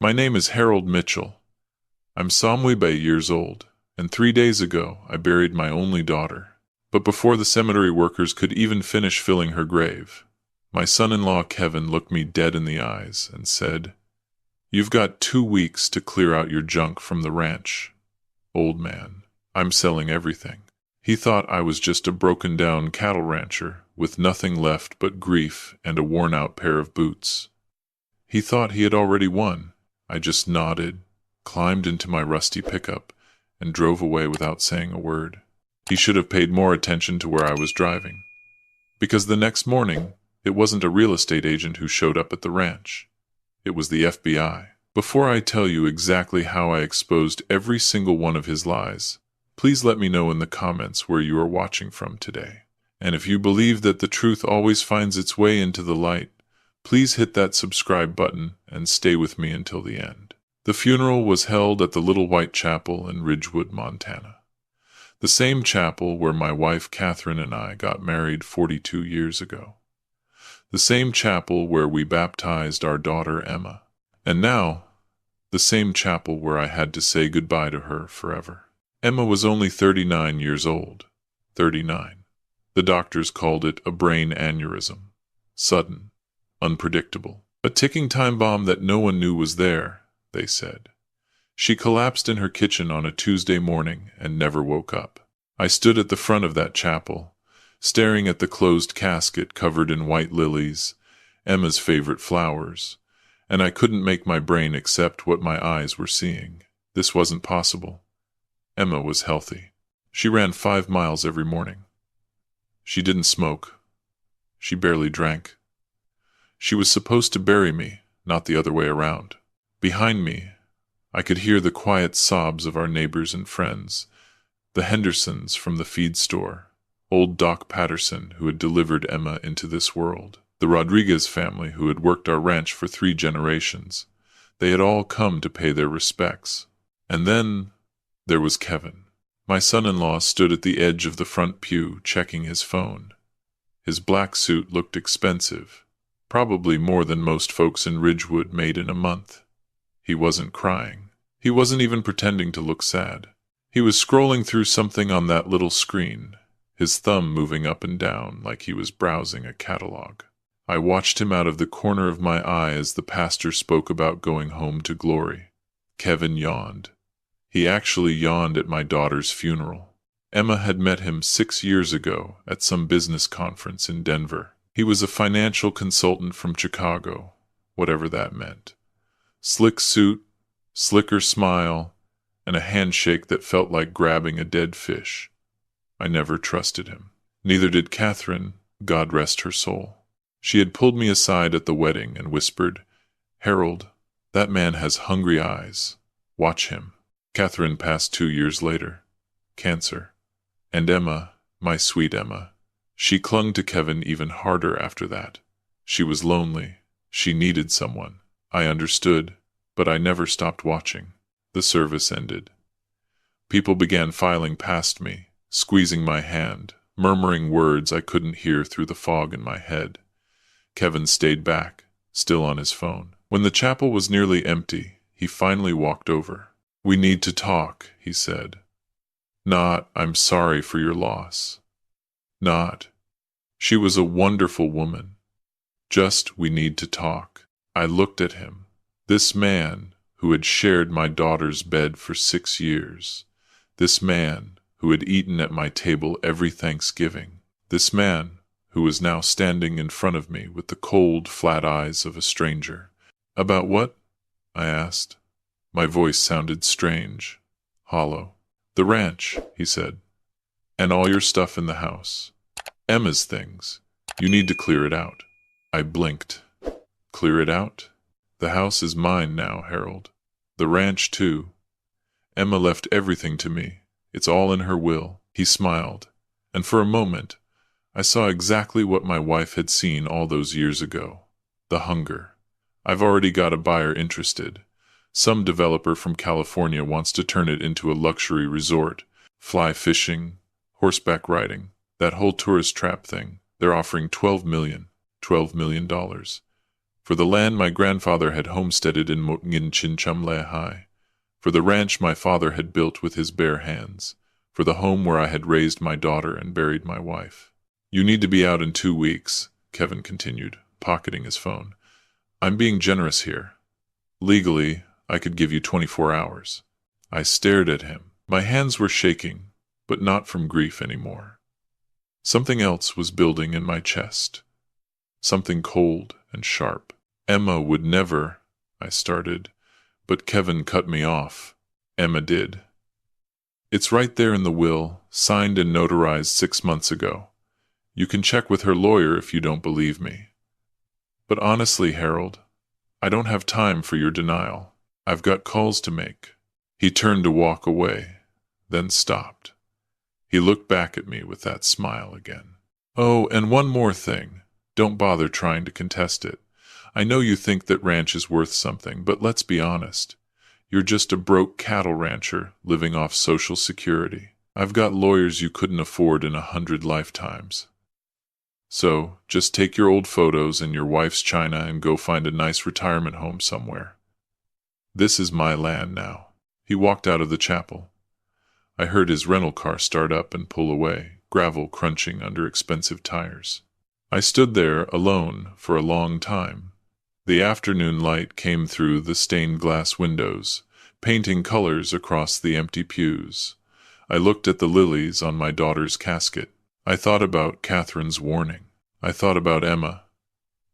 My name is Harold Mitchell. I'm Samwebe years old, and 3 days ago I buried my only daughter. But before the cemetery workers could even finish filling her grave, my son-in-law Kevin looked me dead in the eyes and said, "You've got 2 weeks to clear out your junk from the ranch, old man. I'm selling everything." He thought I was just a broken-down cattle rancher with nothing left but grief and a worn-out pair of boots. He thought he had already won. I just nodded, climbed into my rusty pickup, and drove away without saying a word. He should have paid more attention to where I was driving, because the next morning, it wasn't a real estate agent who showed up at the ranch. It was the FBI. Before I tell you exactly how I exposed every single one of his lies, please let me know in the comments where you are watching from today. And if you believe that the truth always finds its way into the light, please hit that subscribe button and stay with me until the end. The funeral was held at the Little White Chapel in Ridgewood, Montana. The same chapel where my wife Catherine and I got married 42 years ago. The same chapel where we baptized our daughter Emma. And now, the same chapel where I had to say goodbye to her forever. Emma was only 39 years old. 39. The doctors called it a brain aneurysm. Sudden, unpredictable. A ticking time bomb that no one knew was there, they said. She collapsed in her kitchen on a Tuesday morning and never woke up. I stood at the front of that chapel, staring at the closed casket covered in white lilies, Emma's favorite flowers, and I couldn't make my brain accept what my eyes were seeing. This wasn't possible. Emma was healthy. She ran 5 miles every morning. She didn't smoke. She barely drank. She was supposed to bury me, not the other way around. Behind me, I could hear the quiet sobs of our neighbors and friends, the Hendersons from the feed store, old Doc Patterson who had delivered Emma into this world, the Rodriguez family who had worked our ranch for 3 generations. They had all come to pay their respects. And then there was Kevin. My son-in-law stood at the edge of the front pew checking his phone. His black suit looked expensive, probably more than most folks in Ridgewood made in a month. He wasn't crying. He wasn't even pretending to look sad. He was scrolling through something on that little screen, his thumb moving up and down like he was browsing a catalog. I watched him out of the corner of my eye as the pastor spoke about going home to glory. Kevin yawned. He actually yawned at my daughter's funeral. Emma had met him 6 years ago at some business conference in Denver. He was a financial consultant from Chicago, whatever that meant. Slick suit, slicker smile, and a handshake that felt like grabbing a dead fish. I never trusted him. Neither did Catherine, God rest her soul. She had pulled me aside at the wedding and whispered, "Harold, that man has hungry eyes. Watch him." Catherine passed 2 years later. Cancer. And Emma, my sweet Emma, she clung to Kevin even harder after that. She was lonely. She needed someone. I understood, but I never stopped watching. The service ended. People began filing past me, squeezing my hand, murmuring words I couldn't hear through the fog in my head. Kevin stayed back, still on his phone. When the chapel was nearly empty, he finally walked over. "We need to talk," he said. Not, "I'm sorry for your loss." Not, "She was a wonderful woman." Just, "We need to talk." I looked at him. This man who had shared my daughter's bed for 6 years. This man who had eaten at my table every Thanksgiving. This man who was now standing in front of me with the cold, flat eyes of a stranger. "About what?" I asked. My voice sounded strange, hollow. "The ranch," he said, "and all your stuff in the house. Emma's things. You need to clear it out." I blinked. "Clear it out? The house is mine now, Harold. The ranch, too. Emma left everything to me. It's all in her will." He smiled, and for a moment, I saw exactly what my wife had seen all those years ago. The hunger. "I've already got a buyer interested. Some developer from California wants to turn it into a luxury resort. Fly fishing, horseback riding, that whole tourist trap thing. They're offering $12 million. For the land my grandfather had homesteaded in Motngin Chinchumlehai. For the ranch my father had built with his bare hands. For the home where I had raised my daughter and buried my wife. You need to be out in 2 weeks, Kevin continued, pocketing his phone. I'm being generous here. Legally, I could give you 24 hours. I stared at him. My hands were shaking, but not from grief anymore. Something else was building in my chest. Something cold and sharp. Emma would never, I started, but Kevin cut me off. Emma did. It's right there in the will, signed and notarized 6 months ago. You can check with her lawyer if you don't believe me. But honestly, Harold, I don't have time for your denial. I've got calls to make. He turned to walk away, then stopped. He looked back at me with that smile again. Oh, and one more thing. Don't bother trying to contest it. I know you think that ranch is worth something, but let's be honest. You're just a broke cattle rancher living off Social Security. I've got lawyers you couldn't afford in 100 lifetimes. So, just take your old photos and your wife's china and go find a nice retirement home somewhere. This is my land now. He walked out of the chapel. I heard his rental car start up and pull away, gravel crunching under expensive tires. I stood there alone for a long time. The afternoon light came through the stained glass windows, painting colors across the empty pews. I looked at the lilies on my daughter's casket. I thought about Catherine's warning. I thought about Emma,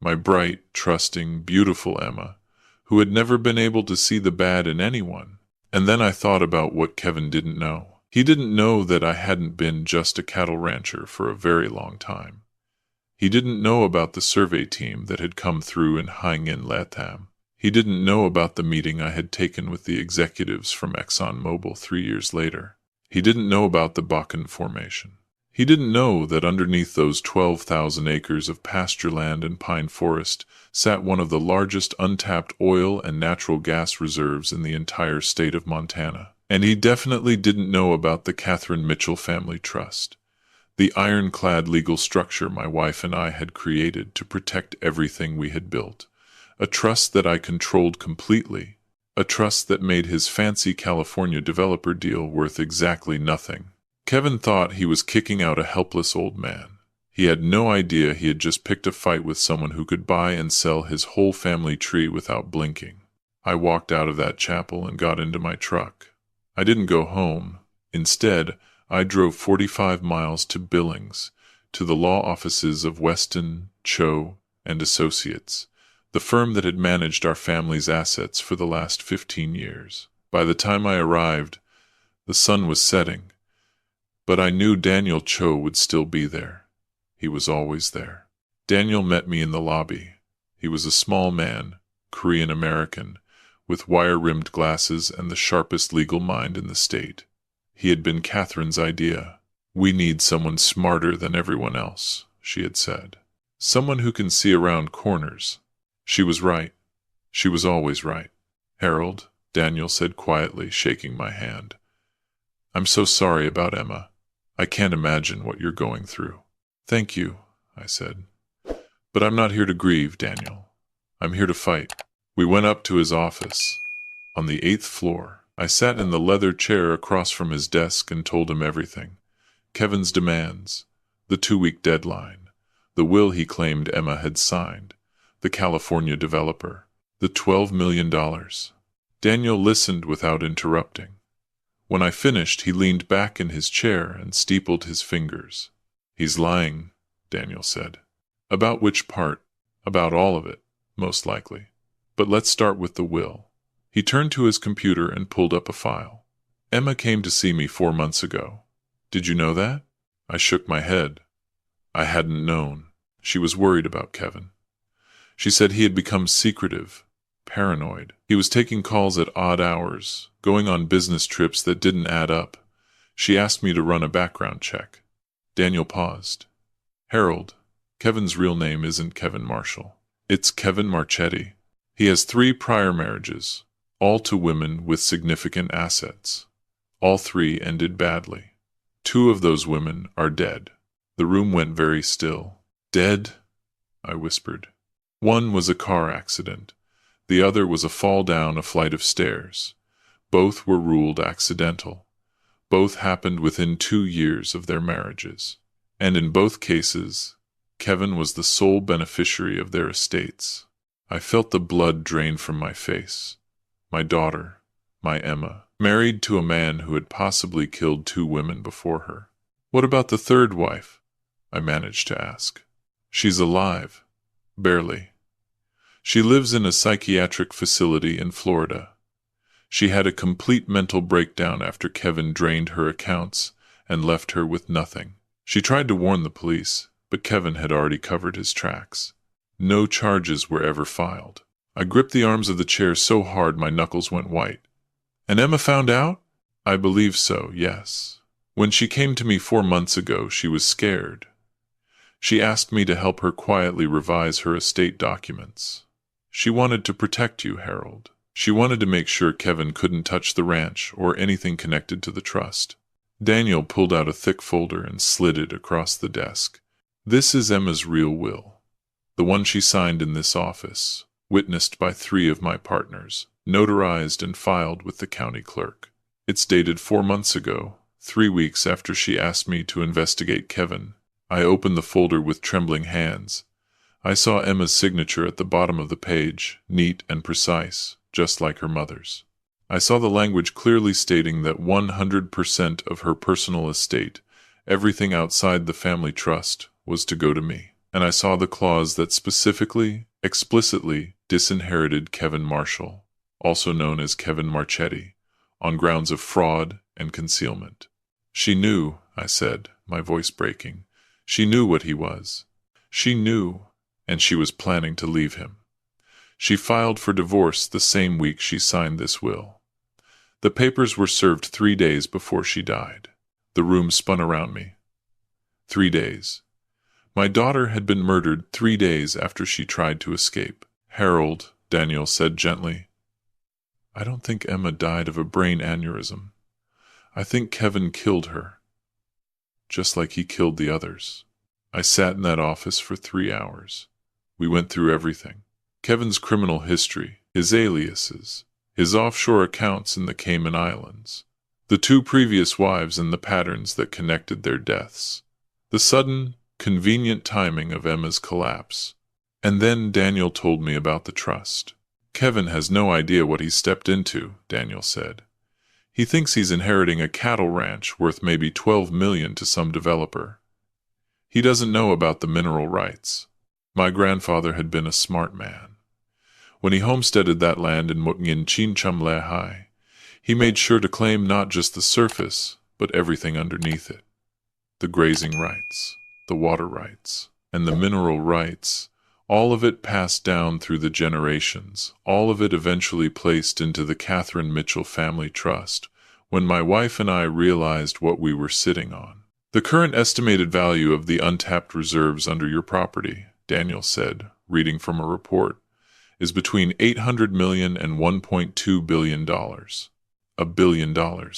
my bright, trusting, beautiful Emma, who had never been able to see the bad in anyone. And then I thought about what Kevin didn't know. He didn't know that I hadn't been just a cattle rancher for a very long time. He didn't know about the survey team that had come through in Haingin Latam. He didn't know about the meeting I had taken with the executives from ExxonMobil 3 years later. He didn't know about the Bakken Formation. He didn't know that underneath those 12,000 acres of pasture land and pine forest sat one of the largest untapped oil and natural gas reserves in the entire state of Montana. And he definitely didn't know about the Catherine Mitchell Family Trust, the ironclad legal structure my wife and I had created to protect everything we had built, a trust that I controlled completely, a trust that made his fancy California developer deal worth exactly nothing. Kevin thought he was kicking out a helpless old man. He had no idea he had just picked a fight with someone who could buy and sell his whole family tree without blinking. I walked out of that chapel and got into my truck. I didn't go home. Instead, I drove 45 miles to Billings, to the law offices of Weston, Cho, and Associates, the firm that had managed our family's assets for the last 15 years. By the time I arrived, the sun was setting, but I knew Daniel Cho would still be there. He was always there. Daniel met me in the lobby. He was a small man, Korean-American, with wire-rimmed glasses and the sharpest legal mind in the state. He had been Catherine's idea. We need someone smarter than everyone else, she had said. Someone who can see around corners. She was right. She was always right. Harold, Daniel said quietly, shaking my hand. I'm so sorry about Emma. I can't imagine what you're going through. Thank you, I said. But I'm not here to grieve, Daniel. I'm here to fight. We went up to his office, on the 8th floor. I sat in the leather chair across from his desk and told him everything. Kevin's demands, the 2-week deadline, the will he claimed Emma had signed, the California developer, the $12 million. Daniel listened without interrupting. When I finished, he leaned back in his chair and steepled his fingers. He's lying, Daniel said. About which part? About all of it, most likely. But let's start with the will. He turned to his computer and pulled up a file. Emma came to see me 4 months ago. Did you know that? I shook my head. I hadn't known. She was worried about Kevin. She said he had become secretive, paranoid. He was taking calls at odd hours, going on business trips that didn't add up. She asked me to run a background check. Daniel paused. Harold, Kevin's real name isn't Kevin Marshall. It's Kevin Marchetti. He has 3 prior marriages, all to women with significant assets. All 3 ended badly. 2 of those women are dead. The room went very still. Dead? I whispered. One was a car accident. The other was a fall down a flight of stairs. Both were ruled accidental. Both happened within 2 years of their marriages. And in both cases, Kevin was the sole beneficiary of their estates. I felt the blood drain from my face. My daughter, my Emma, married to a man who had possibly killed 2 women before her. What about the third wife? I managed to ask. She's alive. Barely. She lives in a psychiatric facility in Florida. She had a complete mental breakdown after Kevin drained her accounts and left her with nothing. She tried to warn the police, but Kevin had already covered his tracks. No charges were ever filed. I gripped the arms of the chair so hard my knuckles went white. And Emma found out? I believe so, yes. When she came to me 4 months ago, she was scared. She asked me to help her quietly revise her estate documents. She wanted to protect you, Harold. She wanted to make sure Kevin couldn't touch the ranch or anything connected to the trust. Daniel pulled out a thick folder and slid it across the desk. This is Emma's real will. The one she signed in this office, witnessed by 3 of my partners, notarized and filed with the county clerk. It's dated 4 months ago, 3 weeks after she asked me to investigate Kevin. I opened the folder with trembling hands. I saw Emma's signature at the bottom of the page, neat and precise, just like her mother's. I saw the language clearly stating that 100% of her personal estate, everything outside the family trust, was to go to me. And I saw the clause that specifically, explicitly disinherited Kevin Marshall, also known as Kevin Marchetti, on grounds of fraud and concealment. She knew, I said, my voice breaking. She knew what he was. She knew, and she was planning to leave him. She filed for divorce the same week she signed this will. The papers were served 3 days before she died. The room spun around me. 3 days. My daughter had been murdered 3 days after she tried to escape. Harold, Daniel said gently, I don't think Emma died of a brain aneurysm. I think Kevin killed her, just like he killed the others. I sat in that office for 3 hours. We went through everything. Kevin's criminal history, his aliases, his offshore accounts in the Cayman Islands, the 2 previous wives and the patterns that connected their deaths, the sudden, convenient timing of Emma's collapse. And then Daniel told me about the trust. Kevin has no idea what he stepped into, Daniel said. He thinks he's inheriting a cattle ranch worth maybe $12 million to some developer. He doesn't know about the mineral rights. My grandfather had been a smart man. When he homesteaded that land in Mutngin Chinchumlehai, he made sure to claim not just the surface, but everything underneath it. The grazing rights, the water rights, and the mineral rights, all of it passed down through the generations, all of it eventually placed into the Catherine Mitchell Family Trust, when my wife and I realized what we were sitting on. The current estimated value of the untapped reserves under your property, Daniel said, reading from a report, is between $800 million and $1.2 billion. $1 billion.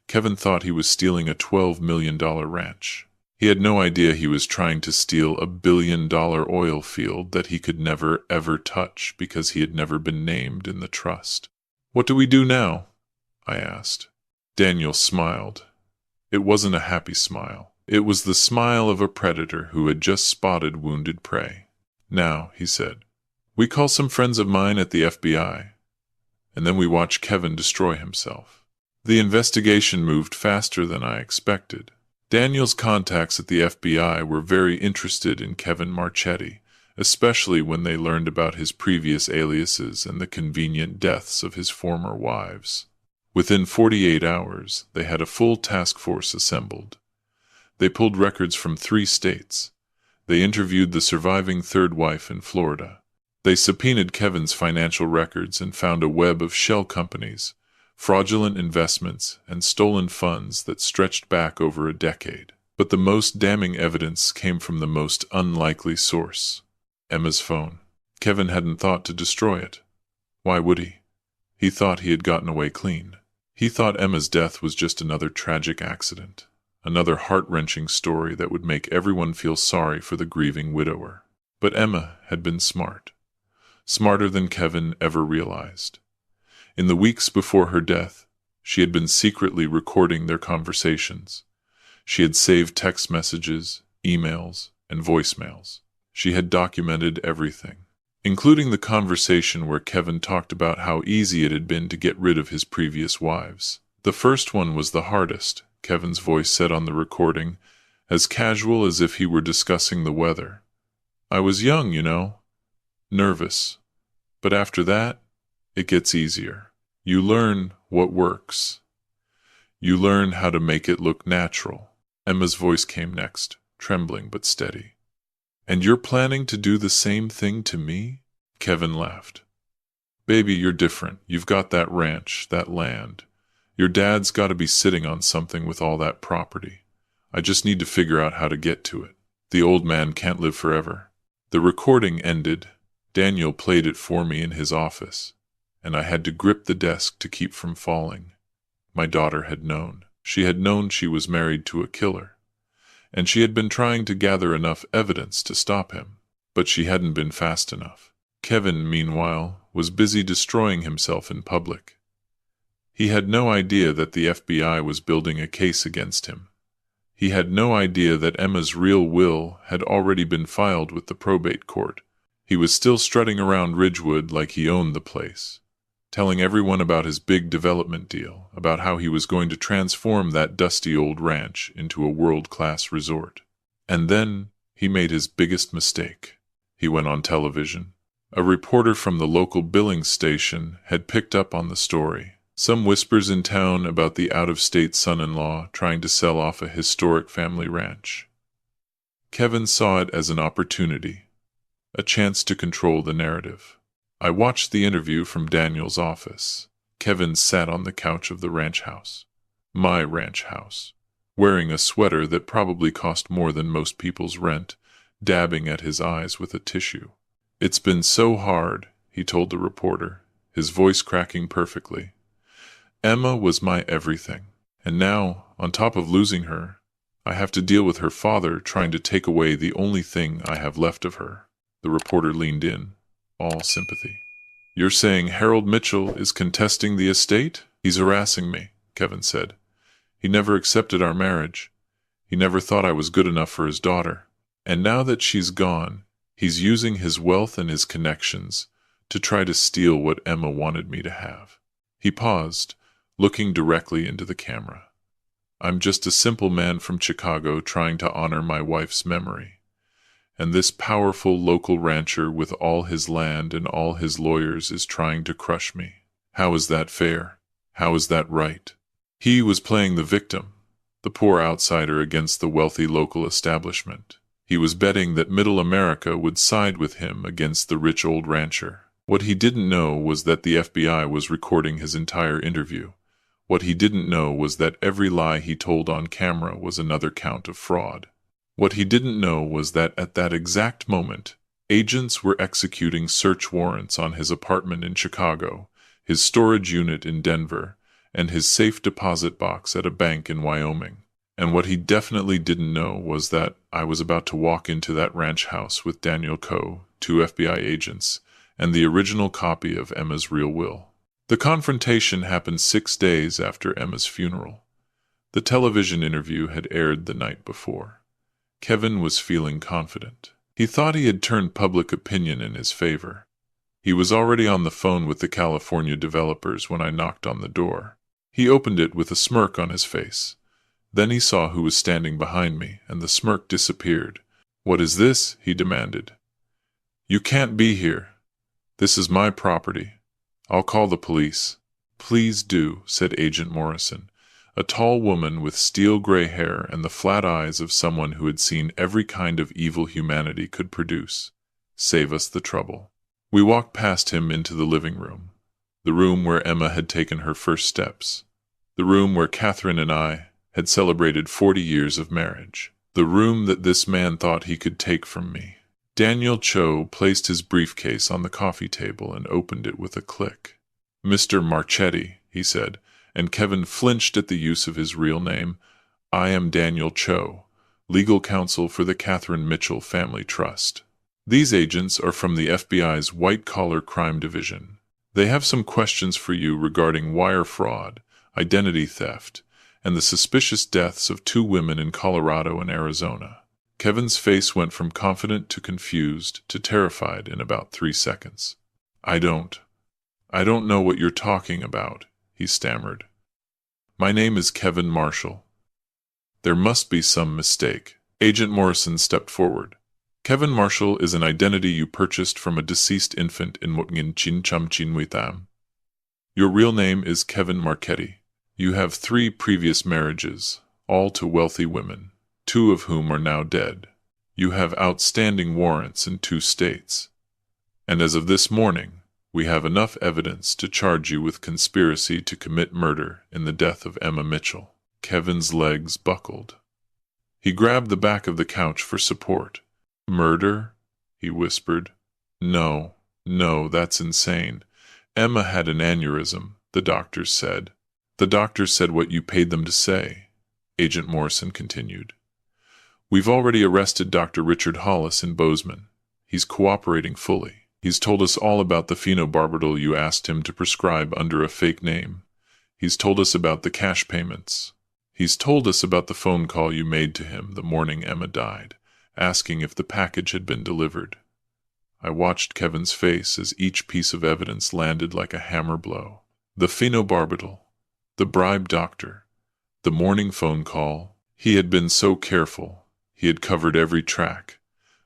Kevin thought he was stealing a $12 million ranch. He had no idea he was trying to steal $1 billion oil field that he could never, ever touch because he had never been named in the trust. What do we do now? I asked. Daniel smiled. It wasn't a happy smile. It was the smile of a predator who had just spotted wounded prey. Now, he said, we call some friends of mine at the FBI, and then we watch Kevin destroy himself. The investigation moved faster than I expected. Daniel's contacts at the FBI were very interested in Kevin Marchetti, especially when they learned about his previous aliases and the convenient deaths of his former wives. Within 48 hours, they had a full task force assembled. They pulled records from 3 states. They interviewed the surviving third wife in Florida. They subpoenaed Kevin's financial records and found a web of shell companies, fraudulent investments, and stolen funds that stretched back over a decade. But the most damning evidence came from the most unlikely source, Emma's phone. Kevin hadn't thought to destroy it. Why would he? He thought he had gotten away clean. He thought Emma's death was just another tragic accident, another heart-wrenching story that would make everyone feel sorry for the grieving widower. But Emma had been smart. Smarter than Kevin ever realized. In the weeks before her death, she had been secretly recording their conversations. She had saved text messages, emails, and voicemails. She had documented everything, including the conversation where Kevin talked about how easy it had been to get rid of his previous wives. The first one was the hardest, Kevin's voice said on the recording, as casual as if he were discussing the weather. I was young, nervous. But after that, it gets easier. You learn what works. You learn how to make it look natural. Emma's voice came next, trembling but steady. And you're planning to do the same thing to me? Kevin laughed. Baby, you're different. You've got that ranch, that land. Your dad's got to be sitting on something with all that property. I just need to figure out how to get to it. The old man can't live forever. The recording ended. Daniel played it for me in his office, and I had to grip the desk to keep from falling. My daughter had known. She had known she was married to a killer, and she had been trying to gather enough evidence to stop him, but she hadn't been fast enough. Kevin, meanwhile, was busy destroying himself in public. He had no idea that the FBI was building a case against him. He had no idea that Emma's real will had already been filed with the probate court. He was still strutting around Ridgewood like he owned the place, telling everyone about his big development deal, about how he was going to transform that dusty old ranch into a world-class resort. And then he made his biggest mistake. He went on television. A reporter from the local billing station had picked up on the story. Some whispers in town about the out-of-state son-in-law trying to sell off a historic family ranch. Kevin saw it as an opportunity, a chance to control the narrative. I watched the interview from Daniel's office. Kevin sat on the couch of the ranch house. My ranch house. Wearing a sweater that probably cost more than most people's rent, dabbing at his eyes with a tissue. It's been so hard, he told the reporter, his voice cracking perfectly. Emma was my everything. And now, on top of losing her, I have to deal with her father trying to take away the only thing I have left of her. The reporter leaned in, all sympathy. You're saying Harold Mitchell is contesting the estate? He's harassing me, Kevin said. He never accepted our marriage. He never thought I was good enough for his daughter. And now that she's gone, he's using his wealth and his connections to try to steal what Emma wanted me to have. He paused, looking directly into the camera. I'm just a simple man from Chicago trying to honor my wife's memory. And this powerful local rancher with all his land and all his lawyers is trying to crush me. How is that fair? How is that right? He was playing the victim, the poor outsider against the wealthy local establishment. He was betting that middle America would side with him against the rich old rancher. What he didn't know was that the FBI was recording his entire interview. What he didn't know was that every lie he told on camera was another count of fraud. What he didn't know was that at that exact moment, agents were executing search warrants on his apartment in Chicago, his storage unit in Denver, and his safe deposit box at a bank in Wyoming. And what he definitely didn't know was that I was about to walk into that ranch house with Daniel Coe, 2 FBI agents, and the original copy of Emma's real will. The confrontation happened 6 days after Emma's funeral. The television interview had aired the night before. Kevin was feeling confident. He thought he had turned public opinion in his favor. He was already on the phone with the California developers when I knocked on the door. He opened it with a smirk on his face. Then he saw who was standing behind me, and the smirk disappeared. What is this? He demanded. You can't be here. This is my property. I'll call the police. Please do, said Agent Morrison, a tall woman with steel gray hair and the flat eyes of someone who had seen every kind of evil humanity could produce. Save us the trouble. We walked past him into the living room, the room where Emma had taken her first steps, the room where Catherine and I had celebrated 40 years of marriage, the room that this man thought he could take from me. Daniel Cho placed his briefcase on the coffee table and opened it with a click. Mr. Marchetti, he said, and Kevin flinched at the use of his real name. I am Daniel Cho, legal counsel for the Catherine Mitchell Family Trust. These agents are from the FBI's white-collar crime division. They have some questions for you regarding wire fraud, identity theft, and the suspicious deaths of 2 women in Colorado and Arizona. Kevin's face went from confident to confused to terrified in about 3 seconds. I don't know what you're talking about, he stammered. My name is Kevin Marshall. There must be some mistake. Agent Morrison stepped forward. Kevin Marshall is an identity you purchased from a deceased infant in Mutngin Chincham. Your real name is Kevin Marchetti. You have 3 previous marriages, all to wealthy women, 2 of whom are now dead. You have outstanding warrants in 2 states. And as of this morning, we have enough evidence to charge you with conspiracy to commit murder in the death of Emma Mitchell. Kevin's legs buckled. He grabbed the back of the couch for support. Murder? He whispered. No, that's insane. Emma had an aneurysm, the doctors said. The doctors said what you paid them to say, Agent Morrison continued. We've already arrested Dr. Richard Hollis in Bozeman. He's cooperating fully. He's told us all about the phenobarbital you asked him to prescribe under a fake name. He's told us about the cash payments. He's told us about the phone call you made to him the morning Emma died, asking if the package had been delivered. I watched Kevin's face as each piece of evidence landed like a hammer blow. The phenobarbital, the bribe doctor, the morning phone call. He had been so careful. He had covered every track.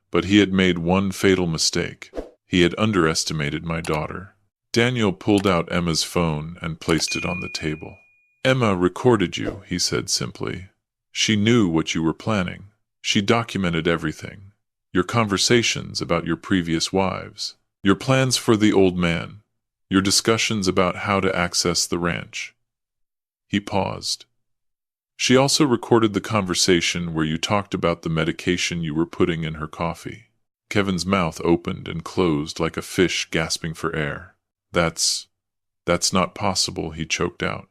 But he had made one fatal mistake. He had underestimated my daughter. Daniel pulled out Emma's phone and placed it on the table. Emma recorded you, he said simply. She knew what you were planning. She documented everything. Your conversations about your previous wives. Your plans for the old man. Your discussions about how to access the ranch. He paused. She also recorded the conversation where you talked about the medication you were putting in her coffee. Kevin's mouth opened and closed like a fish gasping for air. That's not possible, he choked out.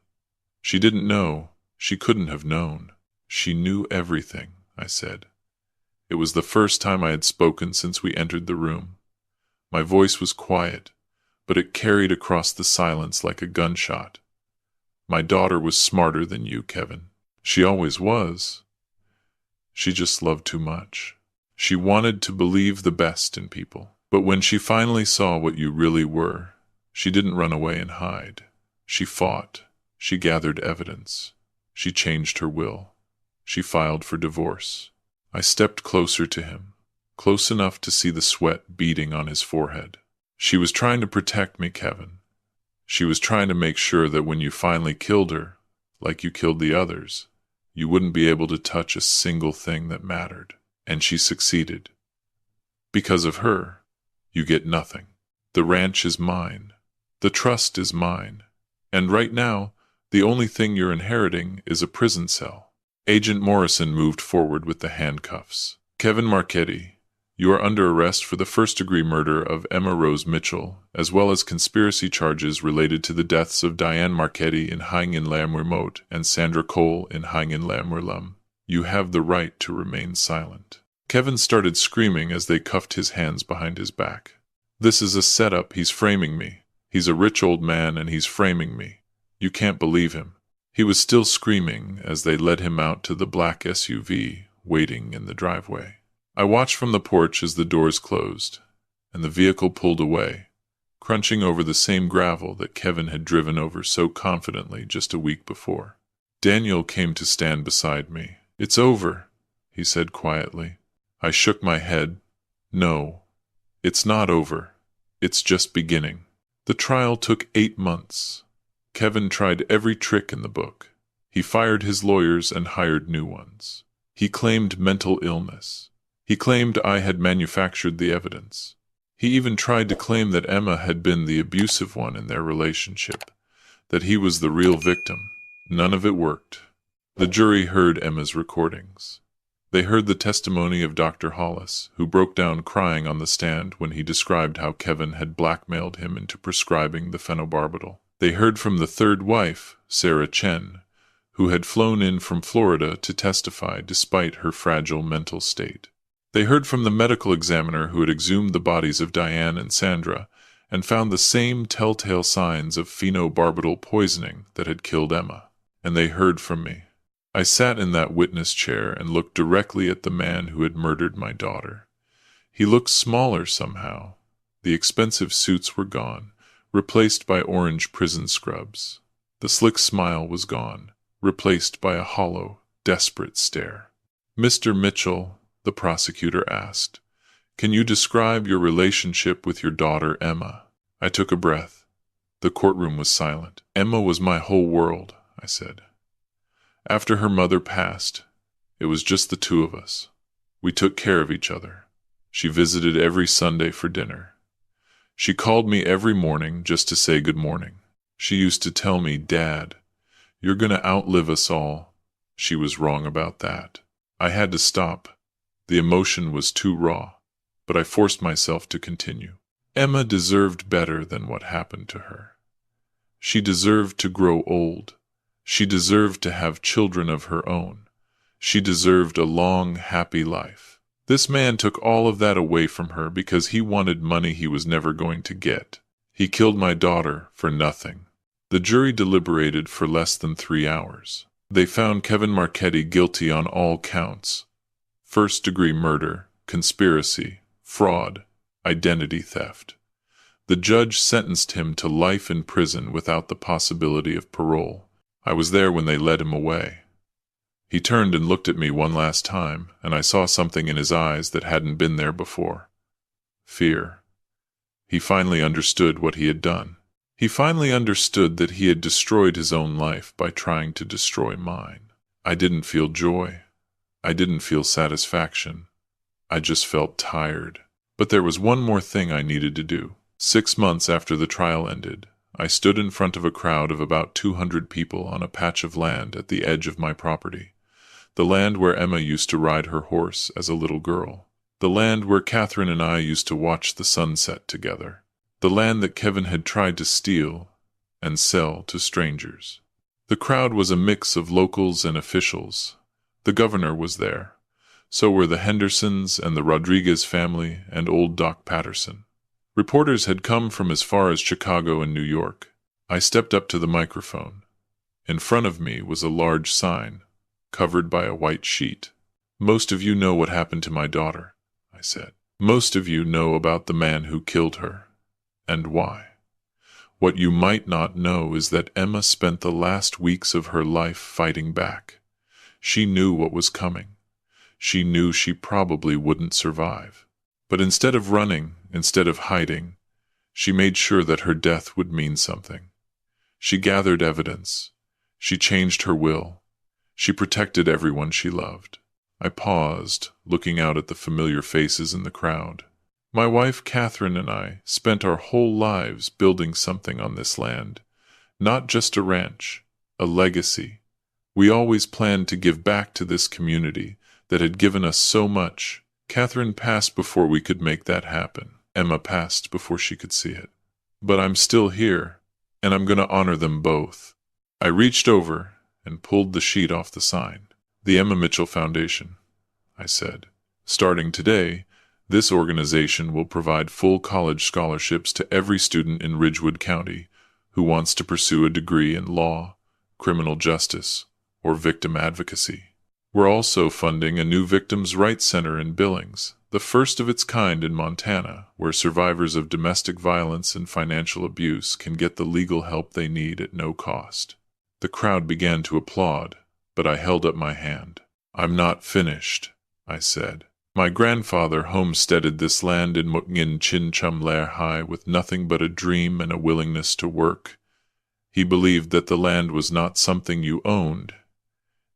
She didn't know. She couldn't have known. She knew everything, I said. It was the first time I had spoken since we entered the room. My voice was quiet, but it carried across the silence like a gunshot. My daughter was smarter than you, Kevin. She always was. She just loved too much. She wanted to believe the best in people. But when she finally saw what you really were, she didn't run away and hide. She fought. She gathered evidence. She changed her will. She filed for divorce. I stepped closer to him, close enough to see the sweat beading on his forehead. She was trying to protect me, Kevin. She was trying to make sure that when you finally killed her, like you killed the others, you wouldn't be able to touch a single thing that mattered. And she succeeded. Because of her, you get nothing. The ranch is mine. The trust is mine. And right now, the only thing you're inheriting is a prison cell. Agent Morrison moved forward with the handcuffs. Kevin Marchetti, you are under arrest for the first-degree murder of Emma Rose Mitchell, as well as conspiracy charges related to the deaths of Diane Marchetti in Haingen-Lamwermote and Sandra Cole in Haingen-Lamwerlum. You have the right to remain silent. Kevin started screaming as they cuffed his hands behind his back. This is a setup. He's framing me. He's a rich old man and he's framing me. You can't believe him. He was still screaming as they led him out to the black SUV waiting in the driveway. I watched from the porch as the doors closed, and the vehicle pulled away, crunching over the same gravel that Kevin had driven over so confidently just a week before. Daniel came to stand beside me. It's over, he said quietly. I shook my head. No, it's not over. It's just beginning. The trial took 8 months. Kevin tried every trick in the book. He fired his lawyers and hired new ones. He claimed mental illness. He claimed I had manufactured the evidence. He even tried to claim that Emma had been the abusive one in their relationship, that he was the real victim. None of it worked. The jury heard Emma's recordings. They heard the testimony of Dr. Hollis, who broke down crying on the stand when he described how Kevin had blackmailed him into prescribing the phenobarbital. They heard from the third wife, Sarah Chen, who had flown in from Florida to testify despite her fragile mental state. They heard from the medical examiner who had exhumed the bodies of Diane and Sandra and found the same telltale signs of phenobarbital poisoning that had killed Emma. And they heard from me. I sat in that witness chair and looked directly at the man who had murdered my daughter. He looked smaller somehow. The expensive suits were gone, replaced by orange prison scrubs. The slick smile was gone, replaced by a hollow, desperate stare. "Mr. Mitchell," the prosecutor asked, "can you describe your relationship with your daughter, Emma?" I took a breath. The courtroom was silent. "Emma was my whole world," I said. "After her mother passed, it was just the two of us. We took care of each other. She visited every Sunday for dinner. She called me every morning just to say good morning. She used to tell me, 'Dad, you're going to outlive us all.' She was wrong about that. I had to stop. The emotion was too raw, but I forced myself to continue. Emma deserved better than what happened to her. She deserved to grow old. She deserved to have children of her own. She deserved a long, happy life. This man took all of that away from her because he wanted money he was never going to get. He killed my daughter for nothing." The jury deliberated for less than 3 hours. They found Kevin Marchetti guilty on all counts: first-degree murder, conspiracy, fraud, identity theft. The judge sentenced him to life in prison without the possibility of parole. I was there when they led him away. He turned and looked at me one last time, and I saw something in his eyes that hadn't been there before. Fear. He finally understood what he had done. He finally understood that he had destroyed his own life by trying to destroy mine. I didn't feel joy. I didn't feel satisfaction. I just felt tired. But there was one more thing I needed to do. 6 months after the trial ended, I stood in front of a crowd of about 200 people on a patch of land at the edge of my property. The land where Emma used to ride her horse as a little girl. The land where Catherine and I used to watch the sunset together. The land that Kevin had tried to steal and sell to strangers. The crowd was a mix of locals and officials. The governor was there. So were the Hendersons and the Rodriguez family and old Doc Patterson. Reporters had come from as far as Chicago and New York. I stepped up to the microphone. In front of me was a large sign, covered by a white sheet. "Most of you know what happened to my daughter," I said. "Most of you know about the man who killed her, and why. What you might not know is that Emma spent the last weeks of her life fighting back. She knew what was coming. She knew she probably wouldn't survive. But instead of running, instead of hiding, she made sure that her death would mean something. She gathered evidence. She changed her will. She protected everyone she loved." I paused, looking out at the familiar faces in the crowd. "My wife Catherine and I spent our whole lives building something on this land. Not just a ranch, a legacy. We always planned to give back to this community that had given us so much. Catherine passed before we could make that happen. Emma passed before she could see it. But I'm still here, and I'm going to honor them both." I reached over and pulled the sheet off the sign. "The Emma Mitchell Foundation," I said. "Starting today, this organization will provide full college scholarships to every student in Ridgewood County who wants to pursue a degree in law, criminal justice, or victim advocacy. We're also funding a new Victims' Rights Center in Billings, the first of its kind in Montana, where survivors of domestic violence and financial abuse can get the legal help they need at no cost." The crowd began to applaud, but I held up my hand. "I'm not finished," I said. "My grandfather homesteaded this land in Mukngin Chinchum High with nothing but a dream and a willingness to work. He believed that the land was not something you owned.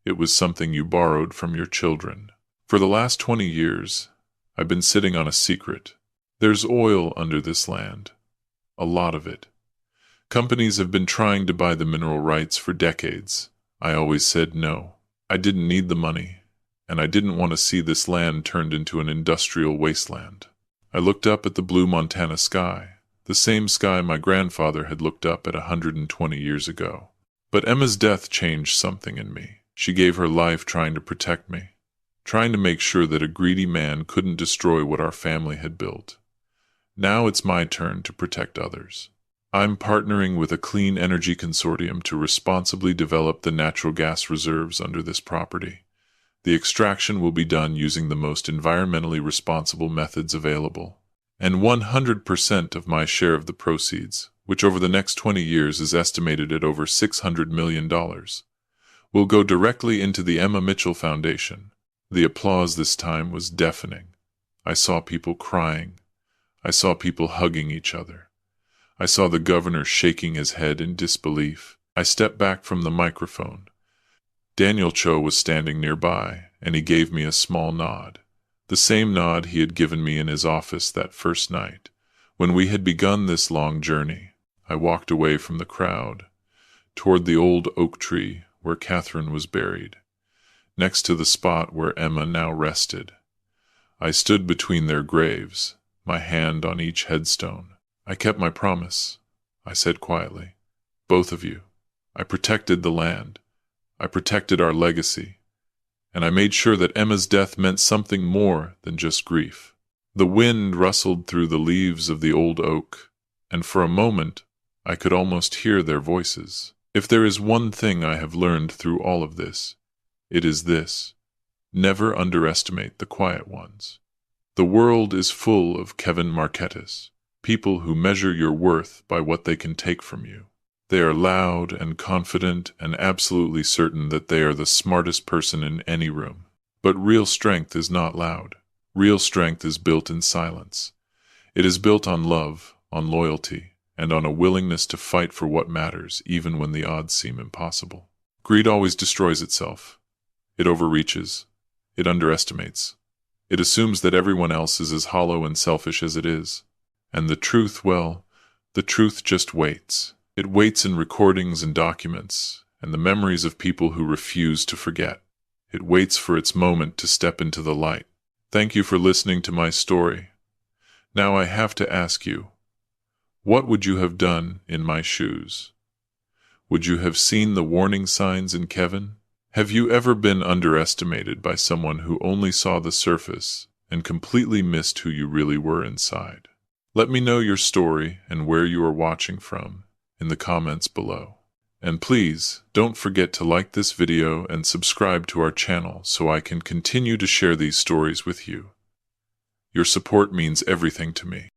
It was something you borrowed from your children. For the last 20 years, I've been sitting on a secret. There's oil under this land. A lot of it. Companies have been trying to buy the mineral rights for decades. I always said no. I didn't need the money, and I didn't want to see this land turned into an industrial wasteland." I looked up at the blue Montana sky, the same sky my grandfather had looked up at 120 years ago. But Emma's death changed something in me. She gave her life trying to protect me. trying to make sure that a greedy man couldn't destroy what our family had built. Now it's my turn to protect others. I'm partnering with a clean energy consortium to responsibly develop the natural gas reserves under this property. The extraction will be done using the most environmentally responsible methods available. And 100% of my share of the proceeds, which over the next 20 years is estimated at over $600 million, will go directly into the Emma Mitchell Foundation. The applause this time was deafening. I saw people crying. I saw people hugging each other. I saw the governor shaking his head in disbelief. I stepped back from the microphone. Daniel Cho was standing nearby, and he gave me a small nod. The same nod he had given me in his office that first night. When we had begun this long journey, I walked away from the crowd, toward the old oak tree where Catherine was buried, next to the spot where Emma now rested. I stood between their graves, my hand on each headstone. I kept my promise, I said quietly. Both of you. I protected the land. I protected our legacy. And I made sure that Emma's death meant something more than just grief. The wind rustled through the leaves of the old oak, and for a moment I could almost hear their voices. If there is one thing I have learned through all of this, it is this: never underestimate the quiet ones. The world is full of Kevin Marquettes, people who measure your worth by what they can take from you. They are loud and confident and absolutely certain that they are the smartest person in any room. But real strength is not loud. Real strength is built in silence. It is built on love, on loyalty, and on a willingness to fight for what matters, even when the odds seem impossible. Greed always destroys itself. It overreaches. It underestimates. It assumes that everyone else is as hollow and selfish as it is. And the truth, well, the truth just waits. It waits in recordings and documents, and the memories of people who refuse to forget. It waits for its moment to step into the light. Thank you for listening to my story. Now I have to ask you, what would you have done in my shoes? Would you have seen the warning signs in Kevin? Have you ever been underestimated by someone who only saw the surface and completely missed who you really were inside? Let me know your story and where you are watching from in the comments below. And please, don't forget to like this video and subscribe to our channel so I can continue to share these stories with you. Your support means everything to me.